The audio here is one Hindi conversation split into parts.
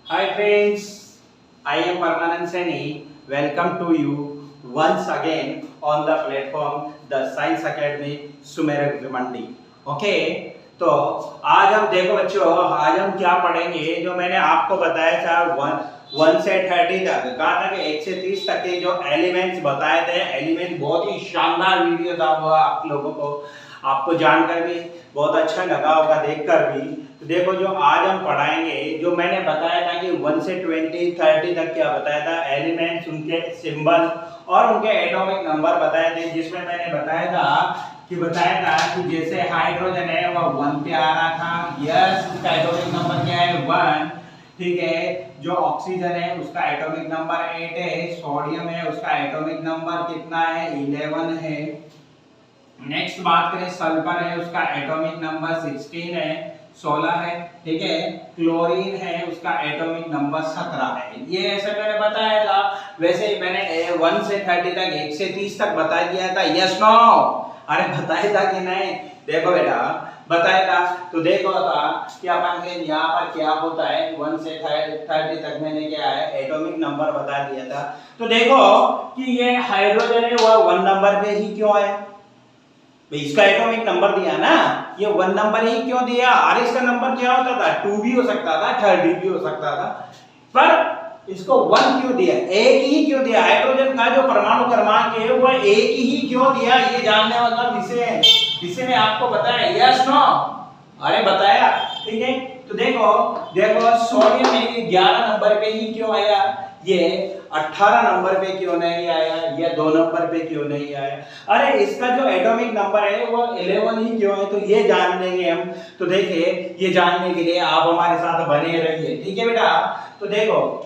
Hi friends, I am Parmanand Saini. Welcome to you once again on the platform the Science Academy सुमेरक भिवंडी। ओके, तो आज हम देखो बच्चों, आज हम क्या पढ़ेंगे जो मैंने आपको बताया था 1 से 30 तक, कहा था कि 1 से 30 तक के जो एलिमेंट्स बताए थे। एलिमेंट बहुत ही शानदार वीडियो था वो, आप लोगों को आपको जानकर भी बहुत अच्छा लगा होगा, देखकर भी। तो देखो जो आज हम पढ़ाएंगे, जो मैंने बताया था कि 1 से 20 30 तक क्या बताया था, एलिमेंट्स, उनके सिंबल और उनके एटॉमिक नंबर बताए थे। जिसमें मैंने बताया था कि जैसे हाइड्रोजन है वह 1 पे आ रहा था, यस, उसका एटॉमिक नंबर क्या है 1। ठीक है, जो ऑक्सीजन है उसका एटॉमिक नंबर 8 है, सोडियम है उसका एटॉमिक नंबर कितना है 11 है। नेक्स्ट बात करें, सल्फर है उसका एटॉमिक नंबर 16 है, 16 है। ठीक है, क्लोरीन है उसका एटॉमिक नंबर 17 है। ये ऐसे मैंने बताया था। वैसे ही मैंने 1 से 30 तक, 1 से 30 तक बता दिया था, यस नो? अरे बताया था कि नहीं? देखो बेटा, बताया था। तो देखो था कि अपन के यहाँ पर क्या होता है, 1 से 30 तक मैंने क्या है एटॉमिक नंबर बता दिया था। तो देखो कि ये हाइड्रोजन है वह 1 नंबर पे ही क्यों आया, इसका एटॉमिक नंबर दिया ना, ये 1 नंबर ही क्यों दिया? और इसका नंबर क्या होता था, 2 भी हो सकता था, 30 भी हो सकता था, पर इसको 1 क्यों दिया, एक ही क्यों दिया? हाइड्रोजन का जो परमाणु क्रमांक है वो एक ही क्यों दिया, ये जानने वाला विषय में आपको बताया, यस नो? अरे बताया, ठीक है। तो देखो सोडियम में ये 11 नंबर पे ही क्यों आया, ये 18 नंबर पे क्यों नहीं आया, या 2 नंबर पे क्यों नहीं आया? अरे इसका जो एटॉमिक नंबर है वो 11 ही क्यों है, तो ये जान लेंगे हम। तो देखिए, ये जानने के लिए आप हमारे साथ बने रहिए, ठीक है बेटा। तो देखो,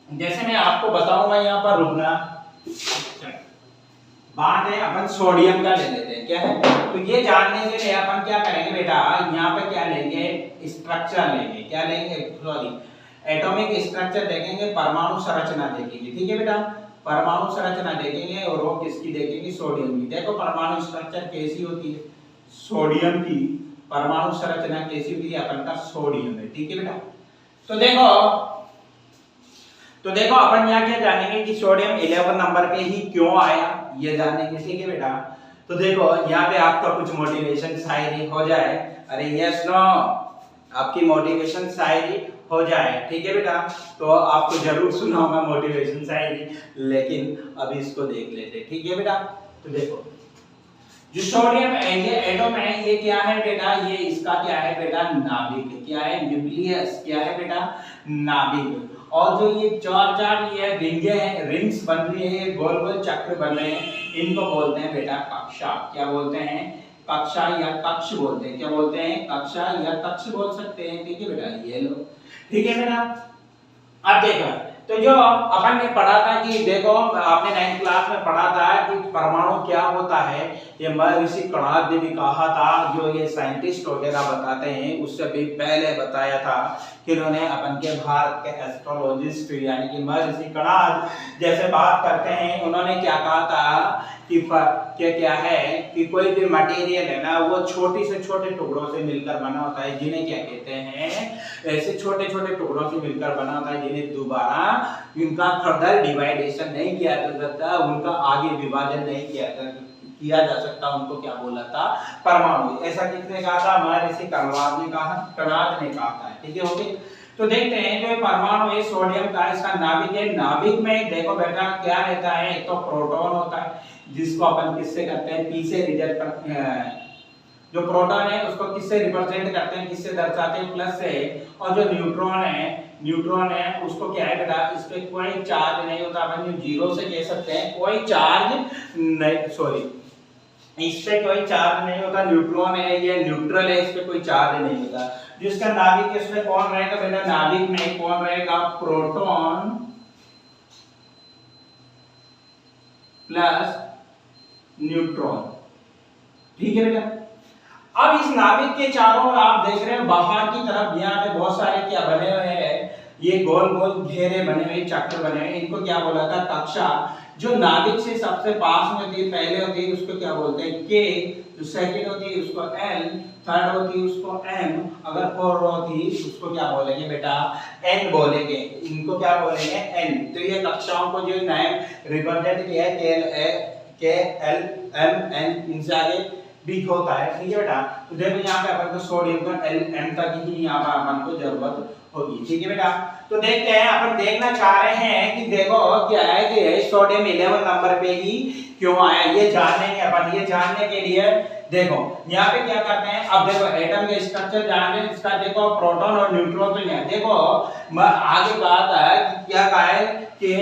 जैसे मैं आपको बताऊंगा, यहाँ पर रुकना, बात है अपन सोडियम का ले लेते हैं, क्या है। तो ये जानने के लिए अपन क्या करेंगे बेटा, यहाँ पे क्या लेंगे, स्ट्रक्चर लेंगे, क्या लेंगे, सॉरी, एटॉमिक स्ट्रक्चर देखेंगे, परमाणु संरचना देखेंगे, ठीक है बेटा। परमाणु संरचना देखेंगे और वो किसकी देखेंगे, सोडियम की। देखो परमाणु स्ट्रक्चर कैसी होती है, सोडियम की परमाणु संरचना कैसी होती है, अपन का सोडियम है, ठीक है बेटा। तो देखो अपन यहाँ क्या जानेंगे कि सोडियम 11 नंबर पे ही क्यों आया, ये जानेंगे, ठीक है बेटा। तो देखो यहाँ पे आपका कुछ मोटिवेशन शायरी हो जाए, अरे यस नो, आपकी मोटिवेशन शायरी हो जाए, ठीक है बेटा। तो आपको जरूर सुनाऊंगा मोटिवेशन शायरी, लेकिन अभी इसको देख लेते, ठीक है बेटा। तो देखो, जो सोडियम ये एटम है, ये क्या है बेटा, ये इसका क्या है बेटा, नाभिक, क्या है, न्यूक्लियस, क्या है बेटा, नाभिक। और जो ये चार ये रिंगे हैं, रिंग्स बन रही है, गोल गोल चक्र बन रहे हैं, इनको बोलते हैं बेटा कक्षा। क्या बोलते हैं, कक्षा या कक्ष बोलते हैं, क्या बोलते हैं, कक्षा या कक्ष बोल सकते हैं, ठीक है बेटा, ये लो, ठीक है बेटा। अब देखो, तो जो अपन ने पढ़ा था कि देखो, आपने 9th क्लास में पढ़ा था कि परमाणु क्या होता है, ये महर्षि कणाद ने भी कहा था, जो ये साइंटिस्ट वगैरह बताते हैं, उससे भी पहले बताया था कि उन्होंने अपन के भारत के एस्ट्रोलॉजिस्ट यानी कि महर्षि कणाद जैसे बात करते हैं, उन्होंने क्या कहा था कि क्या है कि कोई भी मटेरियल है ना, वो छोटे से छोटे टुकड़ों से मिलकर बना होता है, जिन्हें क्या कहते हैं, ऐसे छोटे छोटे टुकड़ों से मिलकर बना होता है, जिन्हें दोबारा इनका फर्दर डिवाइडेशन नहीं किया जा सकता, उनका आगे विभाजन नहीं किया जा सकता, उनको क्या बोला था, परमाणु। ऐसा किसने कहा था, महर्षि कणाद ने कहा था, ठीक है। ओके, तो देखते हैं जो परमाणु है सोडियम का, इसका नाभिक है, नाभिक में देखो बेटा क्या रहता है, एक तो प्रोटॉन होता है, जिसको अपन किससे करते हैं, पी से जो प्रोटॉन है उसको किससे रिप्रेजेंट करते हैं, किससे दर्शाते हैं, प्लस से। और जो न्यूट्रॉन है उसको क्या है बेटा, इस पे कोई चार्ज नहीं होता, अपन जीरो से कह सकते हैं, कोई चार्ज नहीं, सॉरी, इस पे कोई चार्ज नहीं होता, न्यूट्रॉन है, ये न्यूट्रल है, इस पे कोई चार्ज नहीं होता। जिसका नाभिक, इसमें कौन रहेगा बेटा, नाभिक में कौन रहेगा, प्रोटॉन प्लस न्यूट्रॉन, ठीक है बेटा। अब इस नाभिक के चारों ओर आप देख रहे हो बाहर की तरफ, यहाँ पे बहुत सारे क्या बने हुए हैं, ये गोल गोल घेरे बने हुए, चक्र बने हुए, इनको क्या बोला था, कक्षा। जो नाभिक से सबसे पास में होती है, पहले होती है, उसको क्या बोलते हैं, के जो सेकंड होती है उसको L, थर्ड होती है उसको M, अगर फोर्थ होती है उसको क्या बोलेंगे बेटा, N बोलेंगे। इनको क्या बोलेंगे, N। तो ये कक्षाओं को जो नाम रिप्रेजेंट किया है के एल एम एन, इनसे आगे बी होता है, ठीक है बेटा। तो देखो यहाँ पे अपन को सोडियम का एल एम तक ही यहाँ पर अपन को जरूरत होगी, ठीक है बेटा। तो देखते हैं, अपन देखना चाह रहे हैं कि देखो क्या है कि सोडियम 11 नंबर पे ही क्यों आया, ये जानेंगे अपन। ये जानने के लिए देखो यहाँ पे क्या करते हैं, अब देखो एटम के स्ट्रक्चर जान रहे हैं, इसका देखो प्रोटॉन और न्यूट्रॉन। तो यहाँ देखो आगे बात है कि क्या कहा है कि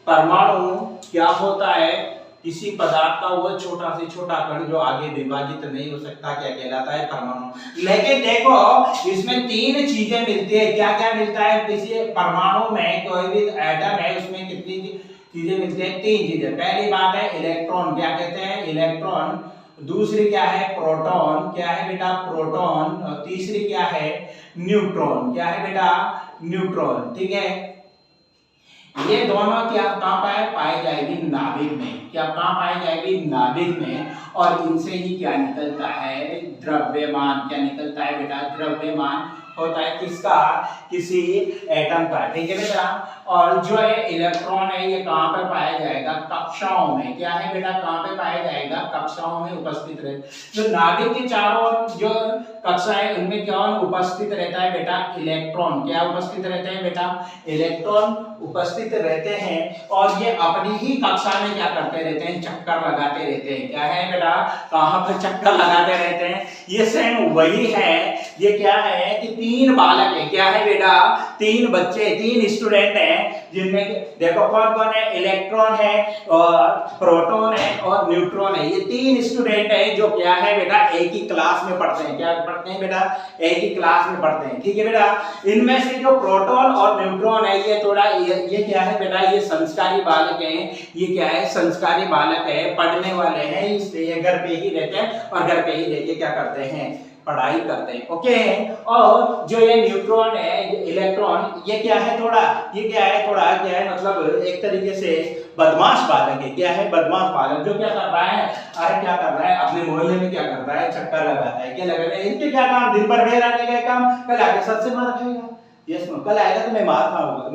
परमाणु क्या होता है, किसी पदार्थ का वो छोटा से छोटा कण जो आगे विभाजित नहीं हो सकता, क्या कहलाता है, परमाणु। लेकिन देखो इसमें तीन चीजें मिलती है। क्या क्या मिलता है किसी परमाणु में, कोई भी एटम है उसमें कितनी चीजें मिलती है, तीन चीजें। पहली बात है इलेक्ट्रॉन, क्या कहते हैं, इलेक्ट्रॉन। दूसरी क्या है, प्रोटॉन, क्या है बेटा, प्रोटॉन। और तीसरी क्या है, न्यूट्रॉन, क्या है बेटा, न्यूट्रॉन, ठीक है। ये दोनों क्या कहां पाई जाएगी, नाभिक में। क्या कहां पाई जाएगी, नाभिक में। और इनसे ही क्या निकलता है, द्रव्यमान। क्या निकलता है बेटा, द्रव्यमान होता है किसका, किसी एटम का, ठीक है बेटा। और जो है इलेक्ट्रॉन है ये कहां पर पाया जाएगा, कक्षाओं में। क्या है बेटा, कहां पे पाया जाएगा, कक्षाओं में उपस्थित रहे। जो नाभिक के चारों जो कक्षाएं उनमें क्या उपस्थित रहता है बेटा, इलेक्ट्रॉन। क्या उपस्थित रहते हैं बेटा, इलेक्ट्रॉन उपस्थित रहते हैं। और ये अपनी ही कक्षा में क्या करते रहते हैं, चक्कर लगाते रहते हैं। क्या है बेटा, कहां पर चक्कर लगाते रहते हैं, ये सेम वही है। ये क्या है कि तीन बालक है, क्या है बेटा, तीन बच्चे, तीन स्टूडेंट हैं, जिनमें देखो कौन कौन है, इलेक्ट्रॉन है और प्रोटॉन है और न्यूट्रॉन है। ये तीन स्टूडेंट है जो क्या है बेटा, एक ही क्लास में पढ़ते हैं। क्या पढ़ते हैं बेटा, एक ही क्लास में पढ़ते हैं, ठीक है बेटा। इनमें से जो प्रोटॉन और न्यूट्रॉन है ये थोड़ा ये क्या है बेटा, ये संस्कारी बालक हैं। ये क्या है, संस्कारी बालक है, पढ़ने वाले हैं, इसलिए घर पे ही रहते हैं और घर पे ही रह के क्या करते हैं, पढ़ाई करते हैं, ओके। और जो ये न्यूट्रॉन है, इलेक्ट्रॉन, ये क्या है थोड़ा, ये क्या है थोड़ा, क्या है मतलब एक तरीके से बदमाश बालक है। क्या है, बदमाश बालक, जो क्या कर रहा है, अरे क्या कर रहा है, अपने मोहल्ले में क्या कर रहा है, चक्कर लगाता है। क्या लगा रहा है, इनके क्या काम, दिन भर बेर आने का काम, कल आके सच से मार खाएगा। यस नो, कल आएगा तो मैं मार खाऊंगा,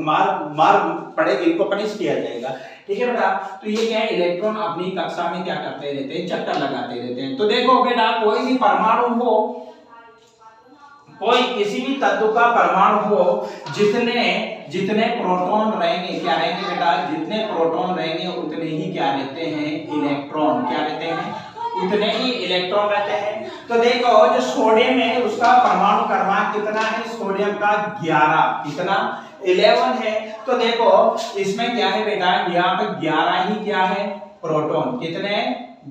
मार पड़ेगी, इनको पनिश किया जाएगा, ठीक है बेटा। तो ये क्या है, इलेक्ट्रॉन अपनी कक्षा में क्या करते रहते हैं, चक्कर लगाते रहते हैं। तो देखो बेटा, कोई भी परमाणु हो, कोई किसी भी तत्व का परमाणु हो, जितने प्रोटॉन रहेंगे, क्या रहेंगे बेटा, जितने प्रोटॉन रहेंगे उतने ही क्या रहते हैं, इलेक्ट्रॉन। क्या रहते हैं, उतने ही इलेक्ट्रॉन रहते हैं। तो देखो जो सोडियम है उसका परमाणु क्रमांक कितना है, सोडियम का 11, कितना, 11 है। तो देखो इसमें क्या है बेटा, यहाँ पे 11 ही क्या है, प्रोटॉन। कितने,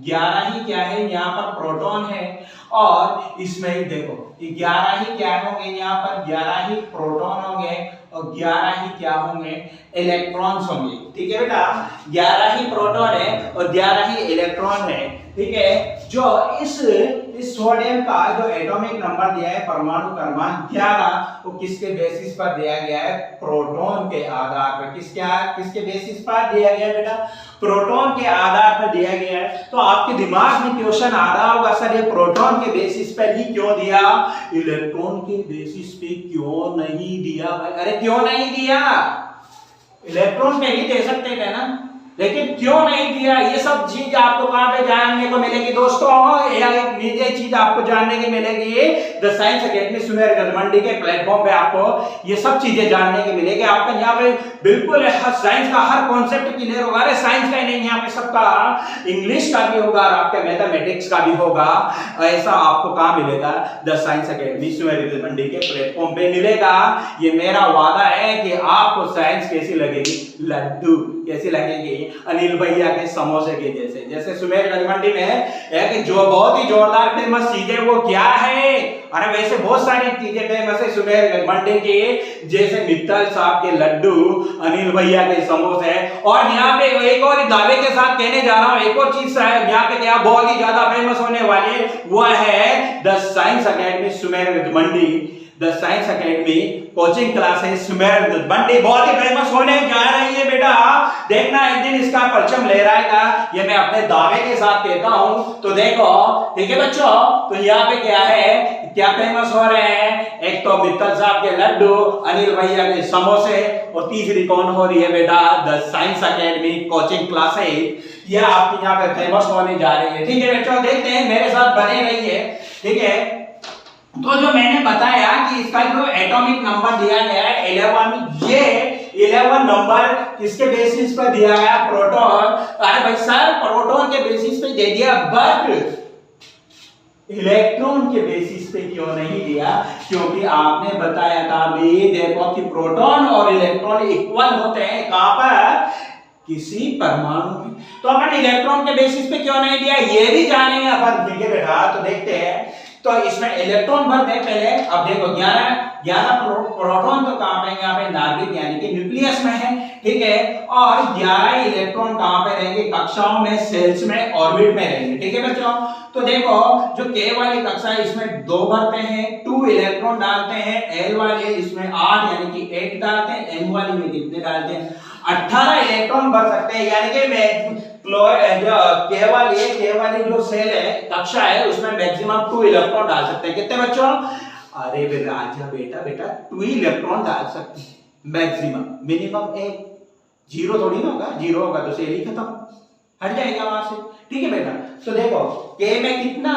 11 ही क्या है, यहाँ पर प्रोटॉन है। और इसमें ही देखो 11 ही क्या होंगे, यहाँ पर 11 ही प्रोटॉन होंगे और 11 ही क्या होंगे, इलेक्ट्रॉन्स होंगे, ठीक है बेटा। 11 ही प्रोटॉन है और 11 ही इलेक्ट्रॉन है, ठीक है। जो इस सोडियम का जो एटॉमिक नंबर दिया है, परमाणु क्रमांक 11, वो किसके बेसिस पर दिया गया है, प्रोटॉन के आधार पर। किसके बेसिस पर दिया गया बेटा, प्रोटॉन के आधार पर दिया गया है। तो आपके दिमाग में क्वेश्चन आ रहा होगा, सर ये प्रोटॉन के बेसिस पर ही क्यों दिया, इलेक्ट्रॉन के बेसिस पे क्यों नहीं दिया भाई। अरे क्यों नहीं दिया, इलेक्ट्रॉन पे भी दे सकते थे ना, लेकिन क्यों नहीं दिया। ये सब चीज आपको कहां पे जानने को मिलेगी दोस्तों, ये चीज आपको जानने की मिलेगी द साइंस एकेडमी सुमेरगंज मंडी के प्लेटफॉर्म पे। आपको ये सब चीजें जानने की मिलेगी। आपका यहाँ पे बिल्कुल साइंस का हर कॉन्सेप्ट क्लियर होगा। अरे साइंस का ही नहीं, यहाँ पे सबका इंग्लिश का भी होगा और आपके मैथमेटिक्स का भी होगा। ऐसा आपको कहाँ मिलेगा, द साइंस एकेडमी सुमेरगंज मंडी के प्लेटफॉर्म पे मिलेगा। ये मेरा वादा है कि आपको साइंस कैसी लगेगी, लड्डू कैसी लगेगी, अनिल भैया के समोसे के जैसे सुमेरगंज मंडी में है कि जो बहुत ही जोरदार फेमस चीज है वो क्या है। अरे वैसे बहुत सारी चीजें फेमस है सुमेरगंज मंडी की, जैसे मित्तल साहब के लड्डू, अनिल भैया के समोसे। और यहाँ पे एक और दावे के साथ कहने जा रहा हूँ, एक और चीज यहाँ पे क्या बहुत ही ज्यादा फेमस होने वाली है, वो है the science academy Sumerganj Mandi the science academy coaching classes Sumer Bhiwandi बहुत ही फेमस होने जा रही है बेटा। देखना एक दिन इसका परचम ले रहेगा, ये मैं अपने दावे के साथ कहता हूं। तो देखो ठीक है बच्चों, तो यहाँ पे क्या है, क्या फेमस हो रहे हैं, एक तो मित्तल साहब के लड्डू, अनिल भैया के समोसे, और तीसरी कौन हो रही है बेटा, the science academy coaching classes, ये आपके यहाँ पे फेमस होने जा रही है। ठीक है बच्चों, देखते हैं, मेरे साथ बने रहिए। ठीक है, तो जो मैंने बताया कि इसका जो एटॉमिक नंबर दिया गया है 11, ये 11 नंबर किसके बेसिस पर दिया गया, प्रोटॉन। अरे भाई सर प्रोटॉन के बेसिस पे दे दिया, बट इलेक्ट्रॉन के बेसिस पे क्यों नहीं दिया, क्योंकि आपने बताया था भी, देखो कि प्रोटॉन और इलेक्ट्रॉन इक्वल होते हैं कहां पर, किसी परमाणु में। तो अपन इलेक्ट्रॉन के बेसिस पे क्यों नहीं दिया, ये भी जानेंगे अपन। ठीक है बेटा, तो देखते हैं। तो इसमें इलेक्ट्रॉन भरते हैं पहले। अब देखो 11 प्रोटॉन तो कहां पे, यहाँ पे नाभिक यानी कि न्यूक्लियस में है। ठीक है, और 11 इलेक्ट्रॉन कहां पे रहेंगे, कक्षाओं में, सेल्स में, ऑर्बिट में रहेंगे। ठीक है बच्चों, तो देखो जो K वाली कक्षा है इसमें 2 भरते हैं, 2 इलेक्ट्रॉन डालते हैं। L वाले इसमें 8 यानी कि 8 डालते हैं। M वाली में कितने डालते हैं, 18 इलेक्ट्रॉन भर सकते हैं। यानी कि जो K वाली जो सेल है, कक्षा है, उसमें मैक्सिमम 2 इलेक्ट्रॉन डाल सकते हैं। कितने बच्चों, अरे बेटा 2 इलेक्ट्रॉन डाल सकते हैं मैक्सिमम, मिनिमम 1। जीरो थोड़ी ना होगा, जीरो होगा तो सेल ही खत्म, हट जाएगा वहां से। ठीक है बेटा, तो देखो K में कितना,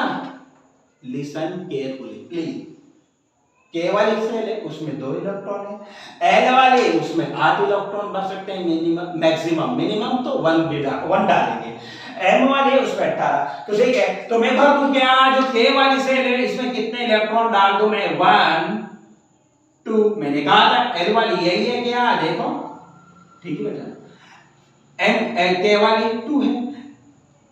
लिसन केयरफुली प्लीज, K वाली सेल है उसमें 2 इलेक्ट्रॉन है, L वाले उसमें 8 इलेक्ट्रॉन भर सकते हैं मिनिमम, मैक्सिमम, मिनिमम तो 1 डालेंगे। M वाले उसमें 18। तो ठीक है, तो मैं भर दूं क्या, जो K वाली सेल है इसमें कितने इलेक्ट्रॉन डाल दूं मैं, 1 2। मैंने कहा था L वाली यही है क्या, देखो ठीक है बेटा, K वाली 2 है,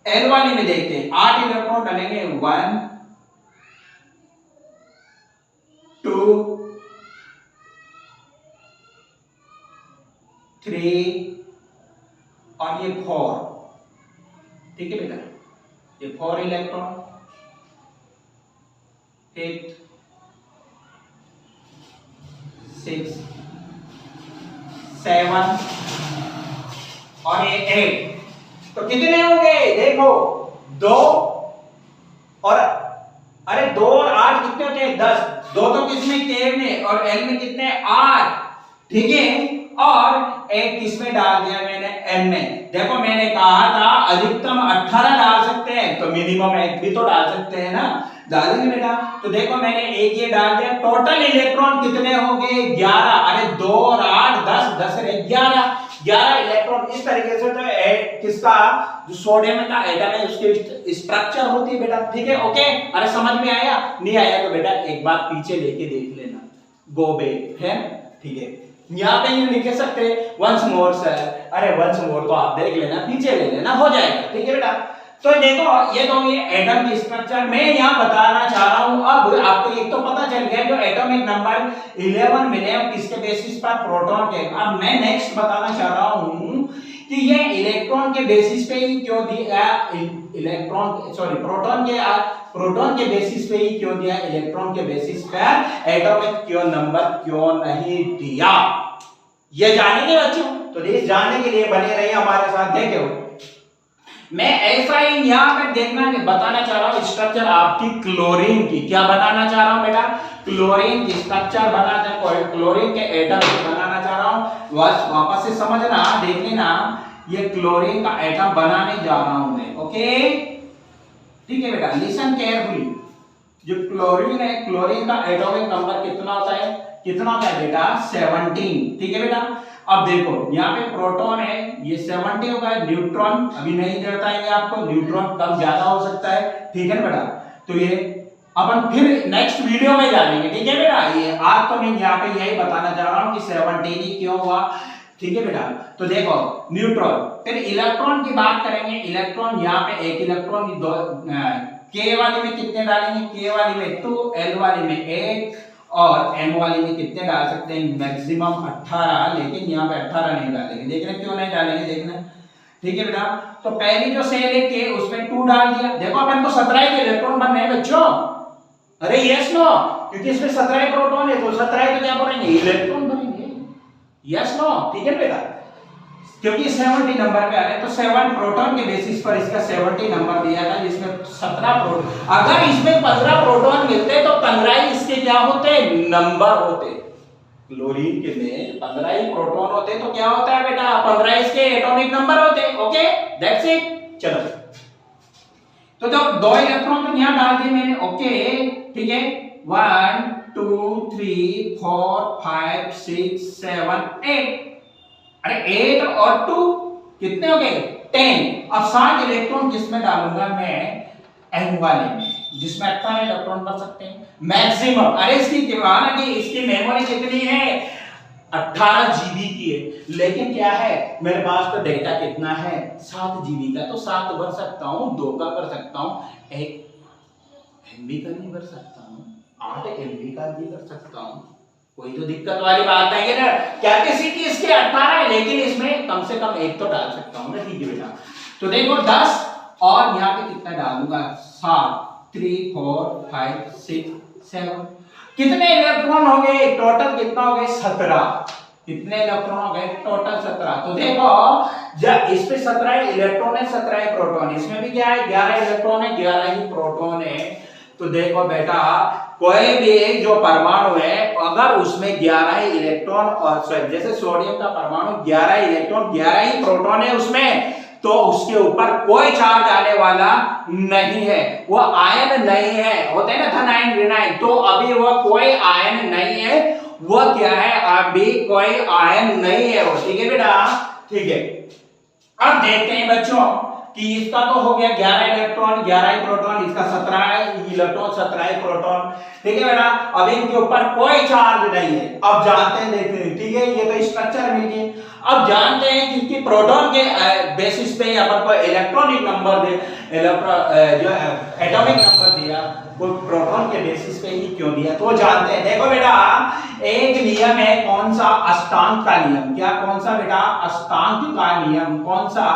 L वाली में देखते हैं 8 इलेक्ट्रॉन डालेंगे, 1 2 3 और ये 4। ठीक है बेटा, ये 4 इलेक्ट्रॉन, 8 6 7 और ये 8। तो कितने हो गए, देखो 2 और, अरे 2 और 8 कितने होते हैं, 10। 2 तो किसमें, K में, और L में कितने, 8। ठीक है, और एक किसमें डाल दिया मैंने, M में। देखो मैंने कहा था अधिकतम 18 डाल सकते हैं, तो मिनिमम 1 भी तो डाल सकते हैं ना, डालेंगे बेटा। तो देखो मैंने एक ये डाल दिया, टोटल इलेक्ट्रॉन कितने हो गए, 11। अरे 2 और 8 10, 10 और 11 इलेक्ट्रॉन। इस तरीके से तो किसका, जो सोडियम का एटम है उसकी स्ट्रक्चर होती है बेटा। ठीक है, ओके, अरे समझ में आया, नहीं आया तो बेटा एक बार पीछे लेके देख लेना, गो बैक है। ठीक है, यहाँ पे ये लिख सकते वंस मोर सर, अरे वंस मोर तो आप देख लेना, पीछे ले लेना, हो जाएगा। ठीक है बेटा, तो देखो ये तो ये एटम की स्ट्रक्चर मैं यहाँ बताना चाह रहा हूँ। अब आपको एक तो पता चल गया जो एटॉमिक नंबर 11 मिले किसके बेसिस पर, प्रोटॉन के। अब मैं नेक्स्ट बताना चाह रहा हूँ कि ये इलेक्ट्रॉन के बेसिस पे ही क्यों दिया, प्रोटॉन के बेसिस पे ही क्यों दिया, इलेक्ट्रॉन के बेसिस पर एटॉमिक क्यों नंबर क्यों नहीं दिया, ये जानेंगे बच्चों। तो ये जानने के लिए बने रहिए हमारे साथ। देखो मैं ऐसा ही यहाँ पे देखना बताना चाह रहा हूँ स्ट्रक्चर आपकी क्लोरीन की। क्या बनाना चाह रहा हूँ बेटा, क्लोरीन की स्ट्रक्चर बनाना, क्लोरीन के एटम बनाना चाह रहा हूँ। वापस से समझना, देख लेना, ये क्लोरीन का एटम बनाने जा रहा हूं मैं। ओके ठीक है बेटा, लिसन केयरफुली। जो क्लोरीन है, क्लोरीन का एटॉमिक नंबर कितना होता है, बेटा 17। ठीक है बेटा, अब देखो यहाँ पे प्रोटॉन है, ये 70 होगा, न्यूट्रॉन अभी नहीं देता है आपको, न्यूट्रॉन कम ज्यादा हो सकता है। ठीक है बेटा, तो ये अपन फिर नेक्स्ट वीडियो में जानेंगे। ठीक है बेटा, ये आज तो मैं यहाँ पे यही बताना चाह रहा हूँ कि 17 ही क्यों हुआ। ठीक है बेटा, तो देखो न्यूट्रॉन, फिर इलेक्ट्रॉन की बात करेंगे। इलेक्ट्रॉन यहाँ पे एक इलेक्ट्रॉन की दो, K वाली में कितने डालेंगे, K वाली में 2, L वाली में 1 और M वाली में कितने डाल सकते हैं, मैक्सिमम 18, लेकिन यहाँ पे 18 नहीं डालेंगे। देखना क्यों नहीं डालेंगे, देखना। ठीक है बेटा, तो पहली जो सेल है K उसमें 2 डाल दिया। देखो अपन को 17 के इलेक्ट्रॉन बनने हैं बच्चों, अरे यस नो, क्योंकि इसमें 17 प्रोटॉन है तो 17 तो क्या बोलेंगे इलेक्ट्रॉन बनेंगे। यस नो, ठीक है बेटा, क्योंकि 70 नंबर पे आ रहे हैं तो 7 प्रोटॉन के बेसिस पर इसका 70 नंबर दिया था, जिसमें 17 प्रोटॉन, अगर इसमें 15 प्रोटॉन मिलते तो 15 ही इसके क्या होते नंबर होते। क्लोरीन के में 15 ही प्रोटॉन होते तो क्या होता है बेटा 15 इसके एटॉमिक नंबर होते। Okay that's it. चलो तो जब 2 इलेक्ट्रॉन तो यहां डाल दिए मैंने। ओके ठीक है, 1 2 3 4 5 6 7 8। अरे 8 और 2 कितने हो गए 10। अब 7 इलेक्ट्रॉन किसमें डालूंगा मैं एन वाले में, जिसमें 18 इलेक्ट्रॉन बन सकते हैं मैक्सिमम। अरे इसकी दीवार की इसकी मेमोरी कितनी है 18 जीबी की है, लेकिन क्या है मेरे पास तो डेटा कितना है 7 जीबी का, तो 7 भर सकता हूं, 2 का कर सकता हूं, 1 एमबी का भी भर सकता हूं, 8 एमबी का भी कर सकता हूं। कोई तो दिक्कत वाली बात नहीं है ना। कैपेसिटी इसकी 18 है, लेकिन इसमें कम से कम 1 तो डाल सकता हूं ना। ठीक है बेटा, तो देखो 10 और यहाँ पे कितना डालूंगा 7 3 4 5 6 7। कितने इलेक्ट्रॉन हो गए टोटल, कितना हो गए 17। कितने इलेक्ट्रॉन हो गए टोटल 17। तो देखो जब इस पे 17 इलेक्ट्रॉन है 17 प्रोटॉन, इसमें भी क्या है 11 इलेक्ट्रॉन है 11 ही प्रोटॉन है। तो देखो बेटा कोई भी एक जो परमाणु है अगर उसमें 11 ही इलेक्ट्रॉन और जैसे सोडियम का परमाणु 11 इलेक्ट्रॉन 11 ही प्रोटॉन है उसमें, तो उसके ऊपर कोई चार्ज आने वाला नहीं है, वो आयन नहीं है, होते हैं ना धन आयन ऋण आयन, तो अभी वो कोई आयन नहीं है, वो क्या है अभी कोई आयन नहीं है वो। ठीक है बेटा, ठीक है। अब देखते हैं बच्चों कि इसका तो हो गया 11 इलेक्ट्रॉन 11 ही प्रोटॉन, इसका 17 इलेक्ट्रॉन 17 प्रोटॉन। ठीक है बेटा, अब इनके ऊपर कोई चार्ज नहीं है। अब जानते हैं, देखते हैं, ठीक है, ये तो स्ट्रक्चर में है। अब जानते हैं कि प्रोटॉन के बेसिस पे अपन को इलेक्ट्रॉनिक नंबर दे, जो एटॉमिक नंबर दिया वो प्रोटॉन के बेसिस पे ही क्यों दिया, तो जानते हैं। देखो बेटा एक नियम है, कौन सा अष्टांग का नियम। क्या कौन सा बेटा अष्टांग का नियम, कौन सा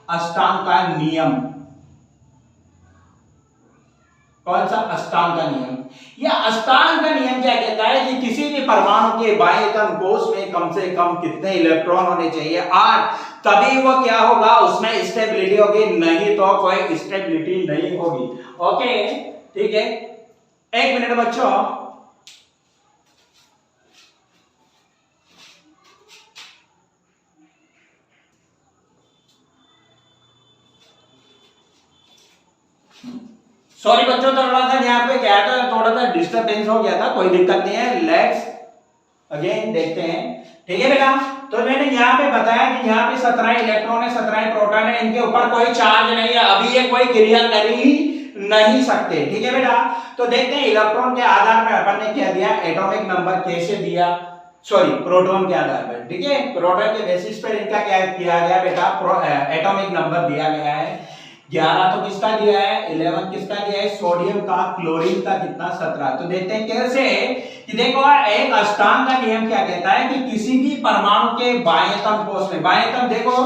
अष्टांग का नियम, कौन सा अष्टांग का नियम। यह अष्टांग का नियम क्या कहता है कि किसी भी परमाणु के बाह्यतम कोश में कम से कम कितने इलेक्ट्रॉन होने चाहिए 8, तभी वो क्या होगा उसमें स्टेबिलिटी होगी, नहीं तो कोई स्टेबिलिटी नहीं होगी। ओके ठीक है, 1 मिनट बच्चों। सॉरी बच्चों, थोड़ा सा यहाँ पे क्या था, थोड़ा सा डिस्टरबेंस हो गया था, कोई दिक्कत नहीं है। लेट्स अगेन देखते हैं। ठीक है बेटा, तो मैंने यहाँ पे बताया कि यहाँ पे 17 इलेक्ट्रॉन है 17 प्रोटॉन है, इनके ऊपर कोई चार्ज नहीं है, अभी ये कोई क्रिया कर ही नहीं सकते। ठीक है बेटा, तो देखते हैं इलेक्ट्रॉन के आधार पर अपन ने क्या दिया, एटॉमिक नंबर कैसे दिया, सॉरी प्रोटॉन के आधार पर। ठीक है, प्रोटॉन के बेसिस पर इनका क्या किया गया बेटा, एटॉमिक नंबर दिया गया है 11। तो किसका दिया है 11, किसका दिया है सोडियम का, क्लोरीन का कितना 17। तो देखते हैं कैसे कि देखो एक अष्टांग का नियम क्या कहता है कि किसी भी परमाणु के बाह्यतम कोश में, बाह्यतम देखो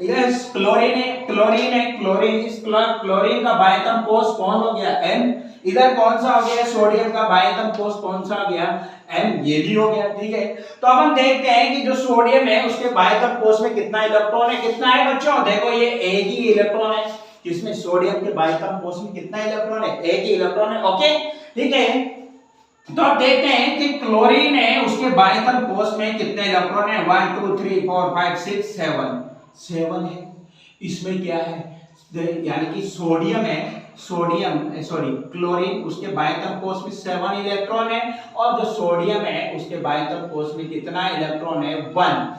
ये क्लोरीन है क्लोरीन है क्लोरीन, इस क्लोरीन का बाह्यतम कोश कौन हो गया M, इधर कौन सा हो गया सोडियम का बाह्यतम कोश कौन सा हो गया M, ये भी हो गया। ठीक है, तो अब हम देखते हैं कि जो सोडियम है उसके बाह्यतम कोश में कितना इलेक्ट्रॉन है, कितना है बच्चों, देखो ये एक ही इलेक्ट्रॉन है, किसमें सोडियम के बाह्यतम कोश में कितना इलेक्ट्रॉन है, एक ही इलेक्ट्रॉन है। ओके ठीक है, तो अब देखते हैं कि क्लोरीन है उसके बाह्यतम कोश में कितने इलेक्ट्रॉन है, 1 2 3 4 5 6 7 है। इसमें क्या है, यानी कि सोडियम है, क्लोरीन उसके बाह्यतम कोश में 7 इलेक्ट्रॉन है, और जो सोडियम है उसके बाह्यतम कोश में कितना इलेक्ट्रॉन है 1।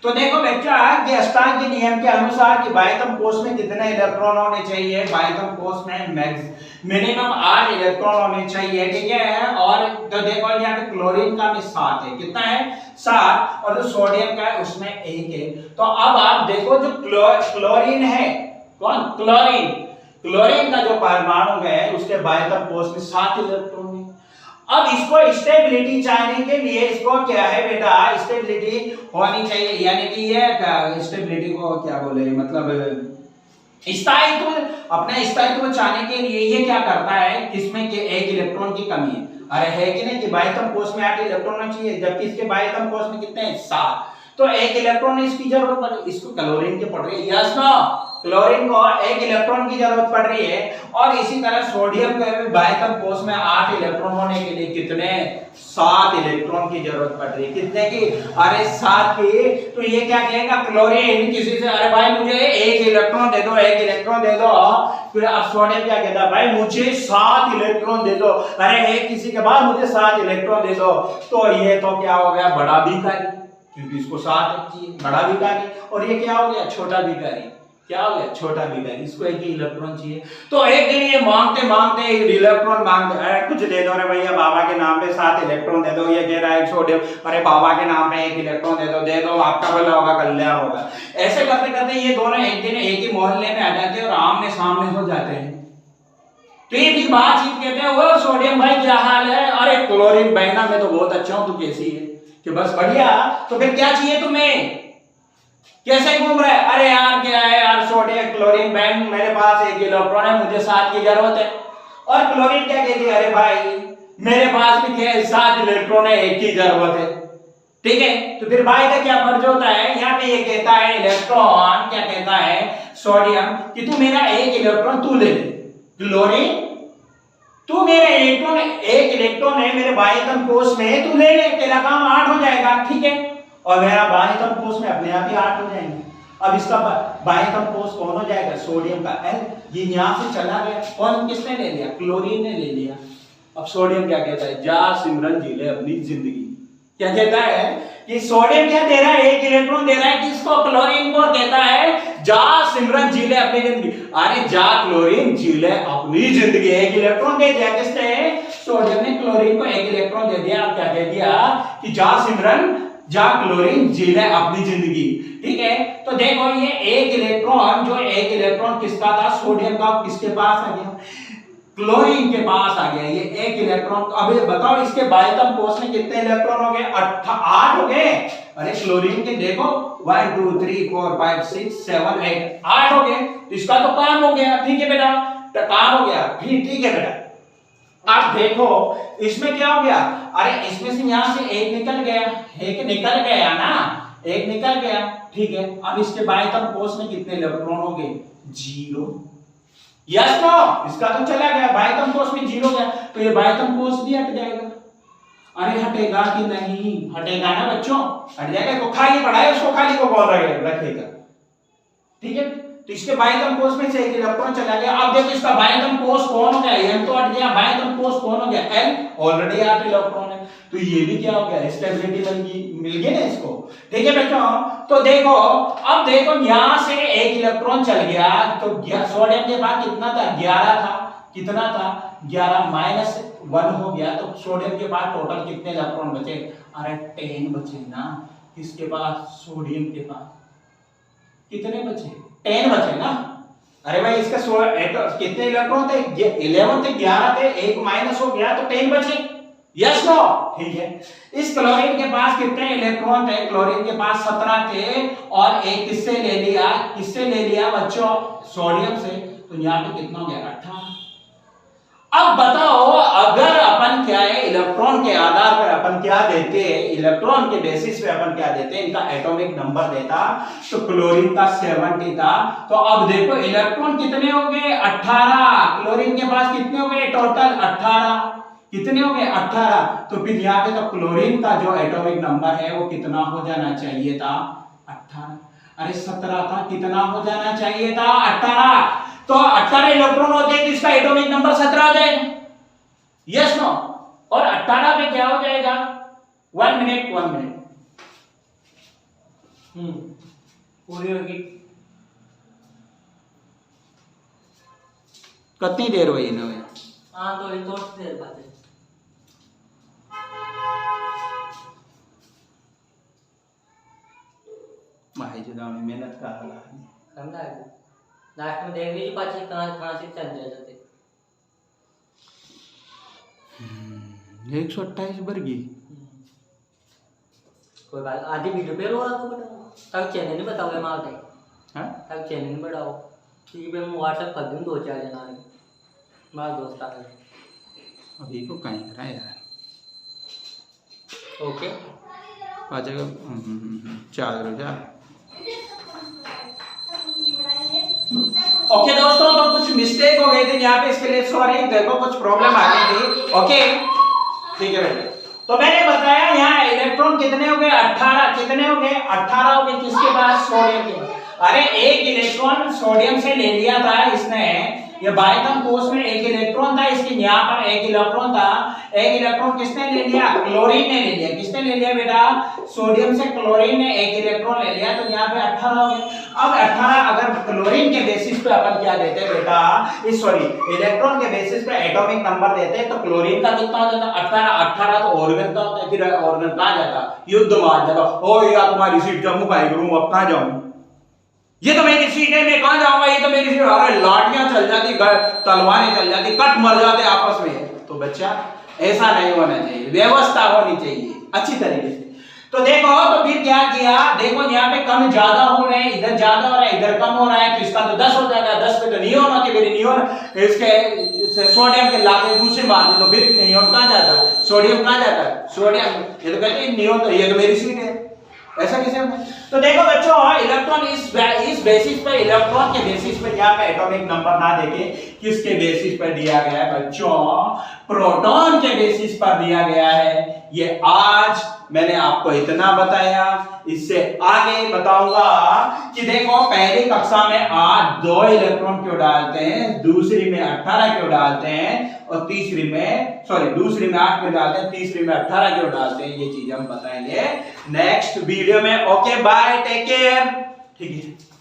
तो देखो बच्चा कि अष्टांग के नियम के अनुसार कि बाह्यतम कोश में कितने इलेक्ट्रॉन होने चाहिए, बाह्यतम कोश में मिनिमम 8 इलेक्ट्रॉन होने चाहिए। ठीक है, और तो देखो यहाँ पे क्लोरीन का में 7 है, कितना है 7, और जो सोडियम का है उसमें 1 है। तो अब आप देखो जो क्लोरीन है, कौन क्लोरीन का जो परमाणु है उसके बाह्यतम कोश में 7 इलेक्ट्रॉन है। अब इसको स्टेबिलिटी चाहने के लिए इसको क्या है बेटा स्टेबिलिटी होनी चाहिए, यानी कि ये स्टेबिलिटी को क्या बोले, मतलब स्थायित्व, अपना स्थायित्व चाहने के लिए ये क्या करता है, किसमें कि एक इलेक्ट्रॉन की कमी है। अरे है कि नहीं कि बाह्यतम कोष में 8 इलेक्ट्रॉन चाहिए, जबकि इसके बाह्यतम कोष में कितने हैं, 7। तो एक इलेक्ट्रॉन इसकी जरूरत पड़ रही है, इसको क्लोरीन की पड़ रही है, यस नो, क्लोरीन को एक इलेक्ट्रॉन की जरूरत पड़ रही है। और इसी तरह सोडियम को भी बाह्यतम कोष में 8 इलेक्ट्रॉन होने के लिए कितने, 7 इलेक्ट्रॉन की जरूरत पड़ रही है। कितने की, अरे 7 की। तो ये क्या कहेगा, क्लोरीन किसी से, अरे भाई मुझे 1 इलेक्ट्रॉन दे दो, 1 इलेक्ट्रॉन दे दो। फिर अब सोडियम क्या कहता है, भाई मुझे 7 इलेक्ट्रॉन दे दो, अरे एक किसी के बाद मुझे 7 इलेक्ट्रॉन दे दो। तो ये तो क्या हो गया, बड़ा भिखारी, क्योंकि इसको 7 चाहिए, बड़ा भिखारी। और ये क्या हो गया, छोटा भिखारी। क्या हो गया, छोटा भिखारी, इसको एक ही इलेक्ट्रॉन चाहिए। तो एक दिन ये मांगते मांगते इलेक्ट्रॉन मांगते, अरे कुछ दे दो रे भैया, बाबा के नाम पे 7 इलेक्ट्रॉन दे दो। ये कह रहा है सोडियम, अरे बाबा के नाम पे 1 इलेक्ट्रॉन दे दो, आपका भला होगा, कल्याण होगा। ऐसे करते करते ये दोनों एक दिन एक ही मोहल्ले में आ जाते हैं और आमने सामने हो जाते हैं। तो ये भी बातचीत कहते हैं, वो सोडियम भाई क्या हाल है, अरे क्लोरीन बहना मैं तो बहुत अच्छा हूं, तू कैसी है, कि बस बढ़िया। तो फिर क्या चाहिए तुम्हें, कैसे घूम रहा है, अरे यार क्या है यार, सोडियम क्लोरीन बहन मेरे पास 1 इलेक्ट्रॉन है, मुझे 7 की जरूरत है। और क्लोरीन क्या कहती है, अरे भाई मेरे पास भी क्या है, 7 इलेक्ट्रॉन है, 1 की जरूरत है। ठीक है, तो फिर भाई का क्या फर्ज होता है, यहाँ पे ये कहता है इलेक्ट्रॉन, क्या कहता है सोडियम, कि तू मेरा 1 इलेक्ट्रॉन तू ले ले, क्लोरीन तू मेरा इलेक्ट्रॉन, 1 इलेक्ट्रॉन है मेरे बाह्यतम कोष में, तू ले ले, तेरा काम 8 हो जाएगा। ठीक है, और मेरा बाह्यतम कोष में अपने आप ही 8 हो जाएंगे। अब इसका बाह्यतम कोष कौन हो जाएगा, सोडियम का L, ये यहां से चला गया, कौन किसने ले लिया, क्लोरीन ने ले लिया। अब सोडियम क्या कहता है, जा सिमरन जी ले अपनी जिंदगी। क्या कहता है कि सोडियम क्या दे रहा है, 1 इलेक्ट्रॉन दे रहा है किसको, क्लोरीन को, कहता है जा सिमरन जी ले अपनी जिंदगी। अरे जा क्लोरीन जी ले अपनी जिंदगी, 1 इलेक्ट्रॉन दे दिया किसने, सोडियम ने क्लोरीन को 1 इलेक्ट्रॉन दे दिया। अब क्या कह दिया कि जा सिमरन, जा क्लोरीन जी ले अपनी जिंदगी। ठीक है, तो देखो ये 1 इलेक्ट्रॉन, जो 1 इलेक्ट्रॉन किसका था, सोडियम का, किसके पास आ गया, क्लोरीन के पास आ गया ये 1 इलेक्ट्रॉन। अब ये बताओ इसके बाह्यतम कोष में कितने इलेक्ट्रॉन हो गए, 8 हो गए। अरे क्लोरीन के देखो 1 2 3 4 5 6 7 8 हो गए, तो इसका तो काम हो गया। ठीक है बेटा, तो काम हो गया, ठीक है बेटा। अब देखो इसमें क्या हो गया, अरे इसमें से यहां से 1 निकल गया, 1 निकल गया ना, 1 निकल गया। ठीक है, अब इसके बाह्यतम कोष में कितने इलेक्ट्रॉन हो गए, 0। यस नो, इसका तो चला गया, बाह्यतम कोष में 0 गया, तो ये बाह्यतम कोष भी हट जाएगा। अरे हटेगा कि नहीं, हटेगा ना बच्चों, हट जाएगा। तो खाली पड़ा है, उसको खाली को कौन रखेगा। ठीक है, तो इसके बाह्यतम कोष में से 1 इलेक्ट्रॉन चला गया। अब देखो इसका बाह्यतम कोष कौन हो गया, M तो हट गया, बाह्यतम कोष कौन हो गया, L, ऑलरेडी 8 इलेक्ट्रॉन है, तो ये भी क्या हो गया, स्टेबिलिटी बन गई, मिल गई ना इसको। ठीक है बच्चों, तो देखो अब देखो यहां से 1 इलेक्ट्रॉन चल गया, तो सोडियम के पास कितना था, 11 था, कितना था 11 -1 हो गया, तो सोडियम के पास टोटल कितने इलेक्ट्रॉन बचे, अरे 10 बचे ना। किसके पास, सोडियम के पास कितने बचे, 10 बचे ना। अरे भाई इसका कितने इलेक्ट्रॉन थे, 11 थे, 11 थे, 1 माइनस हो गया तो 10 बचे। यस नो, ठीक है। इस क्लोरीन के पास कितने इलेक्ट्रॉन थे, क्लोरीन के पास 17 थे, और एक किससे ले लिया, किससे ले लिया बच्चों, सोडियम से, तो यहाँ पे कितना हो गया, 18। अब बताओ अगर अपन क्या है, इलेक्ट्रॉन के आधार पर अपन क्या देते हैं, इलेक्ट्रॉन के बेसिस पे अपन क्या देते हैं, इनका एटॉमिक नंबर देता, तो क्लोरीन का 70 था। तो अब देखो इलेक्ट्रॉन कितने हो गए, 18, क्लोरीन के पास कितने हो गए टोटल, 18, कितने हो गए, 18। तो फिर यहाँ पे तो क्लोरीन का जो एटॉमिक नंबर है वो कितना हो जाना चाहिए था, 18। अरे 17 था, कितना हो जाना चाहिए था, 18। तो 18 इलेक्ट्रॉन होते हैं तो इसका एटॉमिक नंबर 17 हो जाएगा। यस नो, और 18 पे क्या हो जाएगा, 1 मिनट पूरी होगी, कितनी देर हुई ना भैया, हाँ तो थोड़ी देर बाद भाई जुदा में मेहनत का रहा है, करना है। लास्ट में देख लीजिए पाची कहाँ से चल जाते। 128 वर्गी, कोई बात, आधी वीडियो पे रो आपको बताओ, तब चैनल नहीं बताओगे मार दे, हाँ तब चैनल नहीं बढ़ाओ, ठीक है, मैं व्हाट्सएप कर दूँ 2-4 जना हमारा दोस्त आ गए। अभी को कहीं करा यार ओके आ जाएगा। चार रोजा। ओके दोस्तों, तो कुछ मिस्टेक हो गई थी यहाँ पे, इसके लिए सॉरी। देखो कुछ प्रॉब्लम आ गई थी। ओके ठीक है बेटा। तो मैंने बताया यहाँ इलेक्ट्रॉन कितने हो गए, 18। कितने हो गए, 18 हो गए। किसके पास, सोडियम के पास। अरे एक इलेक्ट्रॉन सोडियम से ले लिया था इसने, ये बायतम कोष में एक इलेक्ट्रॉन था, इसके यहाँ पर एक इलेक्ट्रॉन था। एक इलेक्ट्रॉन किसने ले लिया, क्लोरीन ने ले लिया। किसने ले लिया बेटा, सोडियम से क्लोरीन ने एक इलेक्ट्रॉन ले लिया, तो यहाँ पे 18 हो गए। अब 18 अगर क्लोरीन के बेसिस पे अपन क्या देते हैं बेटा, इस सॉरी इलेक्ट्रॉन के बेसिस पे एटॉमिक नंबर देते हैं, तो क्लोरीन का कितना हो जाता, 18 तो ऑर्गन का होता है। फिर ऑर्गन कहाँ जाता, युद्ध में आ जाता। ओ यार तुम्हारी सीट जम्मू का करूं, अब कहाँ जाऊं, ये तो मेरी सीट है, मैं कहां जाऊंगा, ये तो मेरी सीट। अरे लाठियां चल जाती, तलवारें चल जाती, कट मर जाते आपस में। तो बच्चा ऐसा नहीं होना चाहिए, व्यवस्था होनी चाहिए अच्छी तरीके से। तो देखो, तो फिर क्या किया, देखो यहाँ पे कम ज्यादा हो रहे हैं, इधर ज्यादा हो रहा है, इधर कम हो रहा है, तो इसका तो 10 हो जाएगा। 10 पे तो नियोन होती है, मेरी नियोन इसके सोडियम के लाके दूसरे मार दे, तो फिर नियोन कहां जाता है, सोडियम कहां जाता है, सोडियम। ये तो कहते हैं नियोन, तो ये तो मेरी सीट है, ऐसा कैसे होगा। तो देखो बच्चों, इलेक्ट्रॉन इस बेसिस पे, इलेक्ट्रॉन के बेसिस पे यहाँ पे एटॉमिक नंबर ना देके किसके बेसिस पर दिया गया है बच्चों, प्रोटॉन के बेसिस पर दिया गया है। ये आज मैंने आपको इतना बताया, इससे आगे बताऊंगा कि देखो पहली कक्षा में आप 2 इलेक्ट्रॉन क्यों डालते हैं, दूसरी में 18 क्यों डालते हैं, और तीसरी में 8 क्यों डालते हैं, तीसरी में 18 क्यों डालते हैं। ये चीज हम बताएंगे नेक्स्ट वीडियो में। Okay bye, take care. ठीक है।